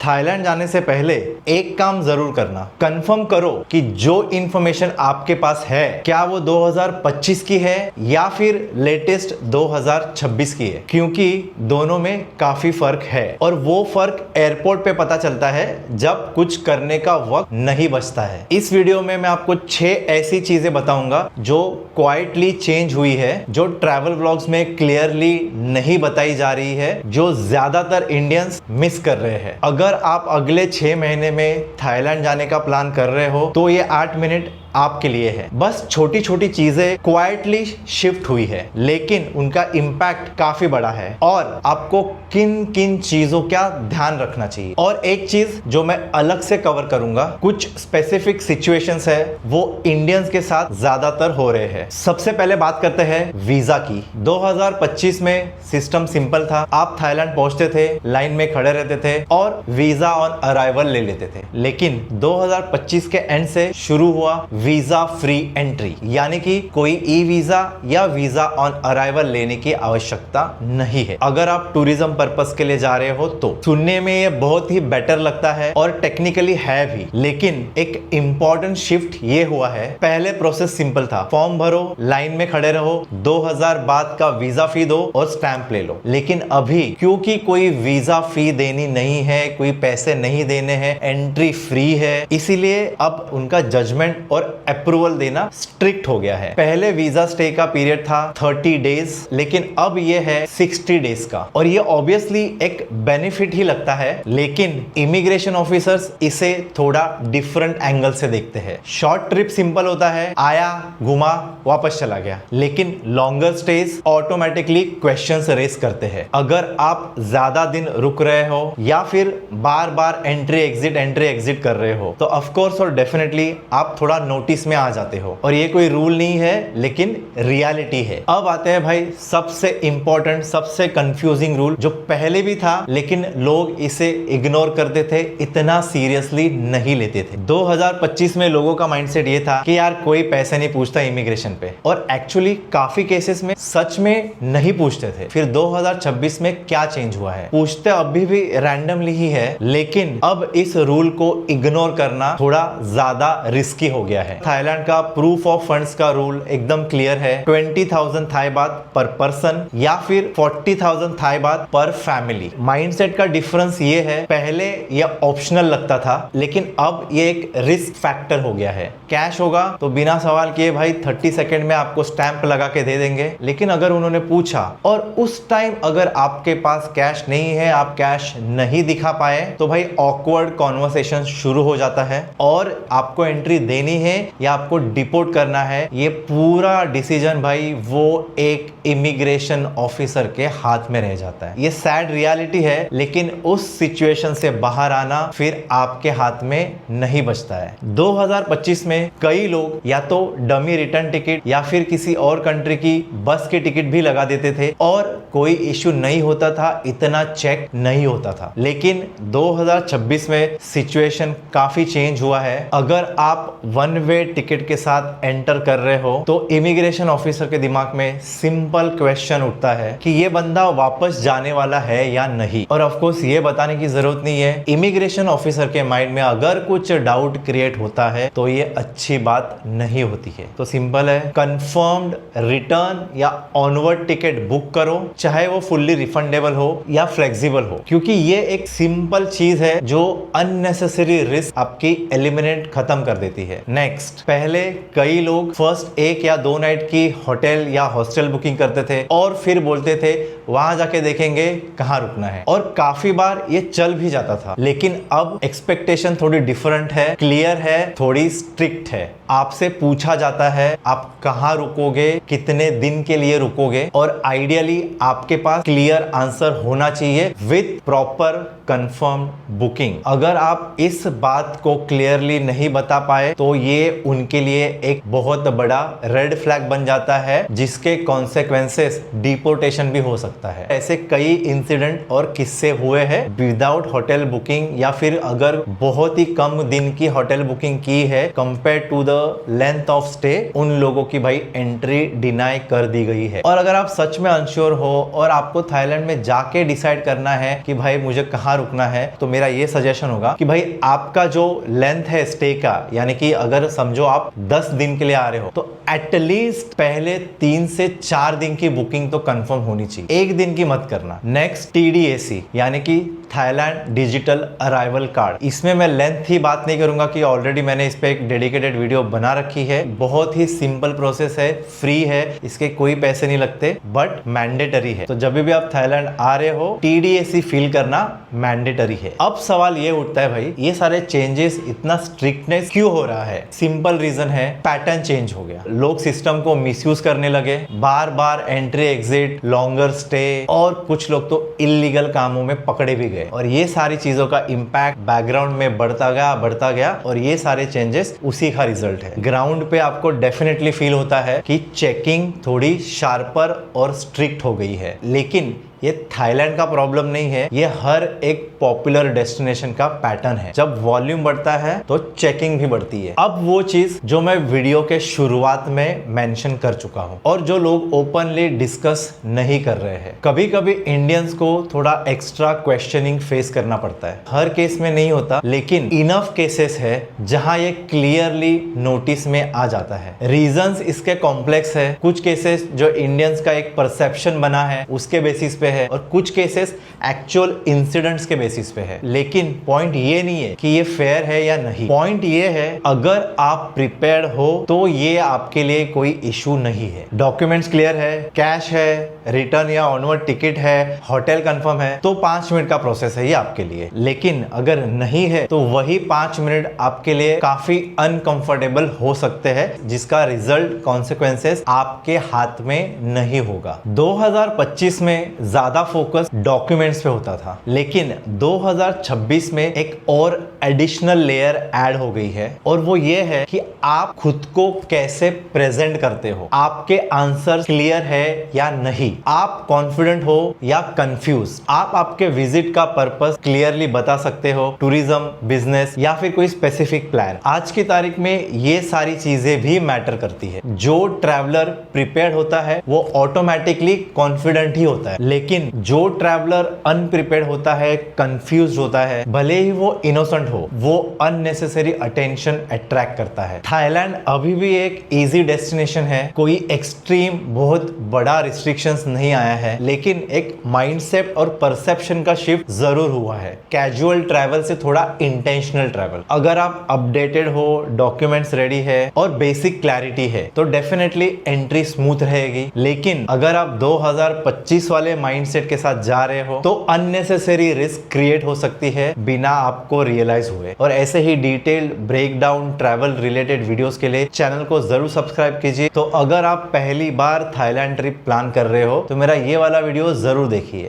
Thailand जाने से पहले एक काम जरूर करना, कंफर्म करो कि जो इंफॉर्मेशन आपके पास है क्या वो 2025 की है या फिर लेटेस्ट 2026 की है, क्योंकि दोनों में काफी फर्क है और वो फर्क एयरपोर्ट पे पता चलता है जब कुछ करने का वक्त नहीं बचता है। इस वीडियो में मैं आपको 6 ऐसी चीजें बताऊंगा जो क्वाइटली चेंज हुई है, जो ट्रैवल व्लॉग्स में क्लियरली नहीं बताई जा रही है, जो ज्यादातर इंडियंस मिस कर रहे हैं। अगर आप अगले 6 महीने में थाईलैंड जाने का प्लान कर रहे हो तो ये 8 मिनट आपके लिए है। बस छोटी छोटी चीजें क्वाइटली शिफ्ट हुई है, लेकिन उनका इंपैक्ट काफी बड़ा है और आपको किन किन चीजों का ध्यान रखना चाहिए। और एक चीज जो मैं अलग से कवर करूंगा, कुछ स्पेसिफिक सिचुएशंस है वो इंडियंस के साथ ज्यादातर हो रहे हैं। सबसे पहले बात करते हैं वीजा की। 2025 में सिस्टम सिंपल था, आप थाईलैंड पहुंचते थे, लाइन में खड़े रहते थे और वीजा ऑन अराइवल ले लेते थे। लेकिन 2025 के एंड से शुरू हुआ वीजा फ्री एंट्री, यानी कि कोई ई वीजा या वीजा ऑन अराइवल लेने की आवश्यकता नहीं है अगर आप टूरिज्म पर्पस के लिए जा रहे हो तो। सुनने में ये बहुत ही बेटर लगता है और टेक्निकली है भी, लेकिन एक इंपॉर्टेंट शिफ्ट ये हुआ है। पहले प्रोसेस सिंपल था, फॉर्म भरो, लाइन में खड़े रहो, 2000 बात का वीजा फी दो और स्टैंप ले लो। लेकिन अभी क्योंकि कोई वीजा फी देनी नहीं है, कोई पैसे नहीं देने हैं, एंट्री फ्री है, इसीलिए अब उनका जजमेंट और अप्रूवल देना स्ट्रिक्ट हो गया है। पहले वीजा स्टे का पीरियड था 30 डेज, लेकिन अब ये है 60 डेज का। और ये ऑब्वियसली एक बेनिफिट ही लगता है, लेकिन इमिग्रेशन ऑफिसर्स इसे थोड़ा डिफरेंट एंगल से देखते हैं। शॉर्ट ट्रिप सिंपल होता है, आया, घुमा, वापस चला गया। लेकिन longer stage automatically questions raise करते हैं। अगर आप ज्यादा दिन रुक रहे हो या फिर बार बार एंट्री एग्जिट कर रहे हो तो ऑफकोर्स और डेफिनेटली आप थोड़ा नोटिस में आ जाते हो। और ये कोई रूल नहीं है, लेकिन रियलिटी है। अब आते हैं भाई सबसे इंपॉर्टेंट, सबसे कंफ्यूजिंग रूल, जो पहले भी था लेकिन लोग इसे इग्नोर करते थे, इतना सीरियसली नहीं लेते थे। 2025 में लोगों का माइंडसेट ये था कि यार कोई पैसे नहीं पूछता इमिग्रेशन पे, और एक्चुअली काफी केसेस में सच में नहीं पूछते थे। फिर 2026 में क्या चेंज हुआ है, पूछते अभी भी रैंडमली ही है, लेकिन अब इस रूल को इग्नोर करना थोड़ा ज्यादा रिस्की हो गया है। थाईलैंड का प्रूफ ऑफ फंड्स का रूल एकदम क्लियर है, 20,000 थाई बात पर पर्सन या फिर 40,000 थाई बात पर फैमिली। माइंडसेट का डिफरेंस ये है, पहले ये ऑप्शनल लगता था, लेकिन अब ये एक रिस्क फैक्टर हो गया है। कैश होगा तो बिना सवाल किए भाई 30 सेकंड में आपको स्टैंप लगा के दे देंगे। लेकिन अगर उन्होंने पूछा और उस टाइम अगर आपके पास कैश नहीं है, आप कैश नहीं दिखा पाए, तो भाई ऑकवर्ड कॉन्वर्सेशन शुरू हो जाता है और आपको एंट्री देनी है या आपको डिपोर्ट करना है, ये पूरा डिसीजन भाई वो एक इमिग्रेशन ऑफिसर के हाथ में रह जाता है। ये सैड रियलिटी है, लेकिन उस सिचुएशन से बाहर आना फिर आपके हाथ में नहीं बचता है। 2025 में कई लोग या तो डमी रिटर्न टिकट या फिर किसी और कंट्री की बस की टिकट भी लगा देते थे और कोई इश्यू नहीं होता था, इतना चेक नहीं होता था। लेकिन 2026 में सिचुएशन काफी चेंज हुआ है। अगर आप वन वे टिकट के साथ एंटर कर रहे हो तो इमिग्रेशन ऑफिसर के दिमाग में सिंपल क्वेश्चन उठता है कि ये बंदा वापस जाने वाला है या नहीं। और ऑफ कोर्स ये बताने की जरूरत नहीं है, इमिग्रेशन ऑफिसर के माइंड में अगर कुछ डाउट क्रिएट होता है तो ये अच्छी बात नहीं होती है। तो सिंपल है, कंफर्म्ड रिटर्न या ऑनवर्ड टिकट बुक करो, चाहे वो फुल्ली रिफंडेबल हो या फ्लेक्सिबल हो, क्योंकि ये एक सिंपल चीज है जो अननेसेसरी रिस्क आपकी एलिमिनेट खत्म कर देती है। नेक्स्ट, पहले कई लोग फर्स्ट 1 या 2 नाइट की होटल या हॉस्टल बुकिंग करते थे और फिर बोलते थे वहां जाके देखेंगे कहां रुकना है, और काफी बार ये चल भी जाता था। लेकिन अब एक्सपेक्टेशन थोड़ी डिफरेंट है, क्लियर है, थोड़ी स्ट्रिक्ट है। आपसे पूछा जाता है आप कहां रुकोगे, कितने दिन के लिए रुकोगे, और आइडियली आपके पास क्लियर आंसर होना चाहिए विद प्रॉपर कंफर्म्ड बुकिंग। अगर आप इस बात को क्लियरली नहीं बता पाए तो ये उनके लिए एक बहुत बड़ा रेड फ्लैग बन जाता है, जिसके कॉन्सेक्वेंसेस डिपोर्टेशन भी हो सकता है। ऐसे कई इंसिडेंट और किस्से हुए हैं विदाउट होटल बुकिंग, या फिर अगर बहुत ही कम दिन की होटल बुकिंग की है compare to the length of stay, उन लोगों की भाई एंट्री डिनाई कर दी गई है। और अगर आप सच में अनश्योर हो और आपको थाईलैंड में जाके डिसाइड करना है कि भाई मुझे कहाँ रुकना है तो मेरा ये सजेशन होगा कि भाई आपका जो लेंथ है स्टे का, यानी कि अगर समझो आप 10 दिन के लिए आ रहे हो तो एटलीस्ट पहले 3 से 4 दिन की बुकिंग तो कंफर्म होनी चाहिए, एक दिन की मत करना। नेक्स्ट TDAC यानी कि थाईलैंड डिजिटल अराइवल कार्ड। इसमें मैं लेंथ ही बात नहीं करूंगा कि ऑलरेडी मैंने इस पे एक डेडिकेटेड वीडियो बना रखी है। बहुत ही सिंपल प्रोसेस है, फ्री है, इसके कोई पैसे नहीं लगते, बट मैंडेटरी है। तो जब भी आप थाईलैंड आ रहे हो TDAC फिल करना मैंडेटरी है। अब सवाल ये उठता है भाई ये सारे चेंजेस, इतना स्ट्रिक्टनेस क्यों हो रहा है? सिंपल रीजन है, पैटर्न चेंज हो गया। लोग सिस्टम को मिसयूज करने लगे, बार बार एंट्री एग्जिट, लॉन्गर स्टे, और कुछ लोग तो इलीगल कामों में पकड़े भी गए। और ये सारी चीजों का इंपैक्ट बैकग्राउंड में बढ़ता गया और ये सारे चेंजेस उसी का रिजल्ट है। ग्राउंड पे आपको डेफिनेटली फील होता है कि चेकिंग थोड़ी शार्पर और स्ट्रिक्ट हो गई है, लेकिन ये थाईलैंड का प्रॉब्लम नहीं है, ये हर एक पॉपुलर डेस्टिनेशन का पैटर्न है। जब वॉल्यूम बढ़ता है तो चेकिंग भी बढ़ती है। अब वो चीज जो मैं वीडियो के शुरुआत में मेंशन कर चुका हूं और जो लोग ओपनली डिस्कस नहीं कर रहे हैं, कभी कभी इंडियंस को थोड़ा एक्स्ट्रा क्वेश्चनिंग फेस करना पड़ता है। हर केस में नहीं होता, लेकिन इनफ केसेस है जहां ये क्लियरली नोटिस में आ जाता है। रीजंस इसके कॉम्प्लेक्स है। कुछ केसेस जो इंडियंस का एक परसेप्शन बना है उसके बेसिस पे है, और कुछ केसेस एक्चुअल इंसिडेंट्स के बेसिस पे है। लेकिन पॉइंट ये नहीं है कि ये फेयर है या नहीं। पॉइंट ये है अगर आप प्रिपेयर्ड हो तो ये आपके लिए कोई इशू नहीं है। डॉक्यूमेंट्स क्लियर है, कैश है, रिटर्न या ऑनवर्ड टिकट है, होटल कंफर्म है, तो 5 मिनट का प्रोसेस है ये आपके लिए। लेकिन अगर नहीं है तो वही 5 मिनट आपके लिए काफी अनकंफर्टेबल हो सकते हैं, जिसका रिजल्ट कॉन्सिक्वेंसेस आपके हाथ में नहीं होगा। 2025 में ज्यादा फोकस डॉक्यूमेंट्स पे होता था, लेकिन 2026 में एक और एडिशनल लेयर ऐड हो गई है, और वो ये है कि आप खुद को कैसे प्रेजेंट करते हो। आपके आंसर क्लियर है या नहीं, आप कॉन्फिडेंट हो या कंफ्यूज, आप आपके विजिट का पर्पस क्लियरली बता सकते हो, टूरिज्म, बिजनेस या फिर कोई स्पेसिफिक प्लान। आज की तारीख में ये सारी चीजें भी मैटर करती है। जो ट्रैवलर प्रिपेयर्ड होता है वो ऑटोमेटिकली कॉन्फिडेंट ही होता है, लेकिन जो ट्रैवलर अनप्रिपेयर्ड होता है, कंफ्यूज होता है, भले ही वो इनोसेंट हो, वो अननेसेसरी अटेंशन अट्रैक्ट करता है। थाईलैंड अभी भी एक इजी डेस्टिनेशन है, कोई एक्सट्रीम बहुत बड़ा रिस्ट्रिक्शंस नहीं आया है, लेकिन एक माइंडसेट और परसेप्शन का शिफ्ट जरूर हुआ है। कैजुअल ट्रैवल से थोड़ा इंटेंशनल ट्रैवल। अगर आप अपडेटेड हो, डॉक्यूमेंट्स रेडी है और बेसिक क्लैरिटी है तो डेफिनेटली एंट्री स्मूथ रहेगी। लेकिन अगर आप 2025 वाले माइंडसेट के साथ जा रहे हो तो अननेसेसरी रिस्क क्रिएट हो सकती है बिना आपको रियलाइज हुए। और ऐसे ही detailed breakdown travel related videos के लिए चैनल को जरूर सब्सक्राइब कीजिए। तो अगर आप पहली बार थाईलैंड ट्रिप प्लान कर रहे हो तो मेरा ये वाला वीडियो जरूर देखिए।